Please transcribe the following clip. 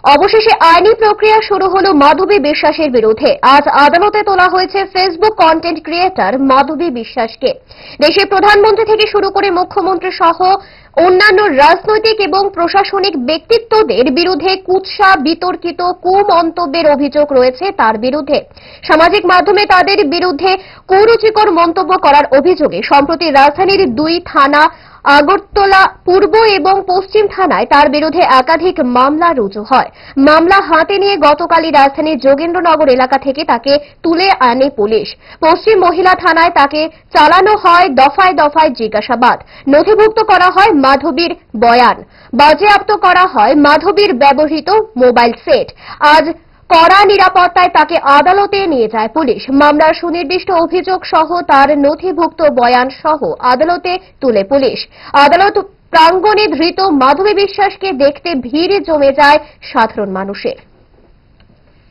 অবশেষে আইনি প্রক্রিয়া শুরু হলো মাধবী বিশ্বাসের বিরুদ্ধে। আজ আদালতে তোলা হয়েছে ফেসবুক কন্টেন্ট ক্রিয়েটর মাধবী বিশ্বাসকে। দেশের প্রধানমন্ত্রী থেকে শুরু করে মুখ্যমন্ত্রী সহ অন্যান্য রাজনৈতিক এবং প্রশাসনিক ব্যক্তিত্বদের বিরুদ্ধে কুৎসা, বিতর্কিত কুমন্তব্যের অভিযোগ রয়েছে তার বিরুদ্ধে। সামাজিক মাধ্যমে তাদের বিরুদ্ধে কুরুচিকর মন্তব্য করার অভিযোগে সম্প্রতি রাজধানীর 2 থানা আগরতলা পূর্ব এবং পশ্চিম থানায় তার বিরুদ্ধে একাধিক মামলা রুজু হয়। মামলা হাতে নিয়ে গতকালই রাজধানীর যোগেন্দ্রনগর এলাকা থেকে তাকে তুলে আনে পুলিশ। পশ্চিম মহিলা থানায় তাকে চালানো হয় দফায় দফায় জিজ্ঞাসাবাদ। নথিভুক্ত করা হয় মাধবীর বয়ান, বাজেয়াপ্ত করা হয় মাধবীর ব্যবহৃত মোবাইল সেট। আজ কড়া নিরাপত্তায় তাকে আদালতে নিয়ে যায় পুলিশ। মামলার সুনির্দিষ্ট অভিযোগ সহ তার নথিভুক্ত বয়ান সহ আদালতে তুলে পুলিশ। আদালত প্রাঙ্গণে ধৃত মাধবী বিশ্বাসকে দেখতে ভিড় জমে যায় সাধারণ মানুষের।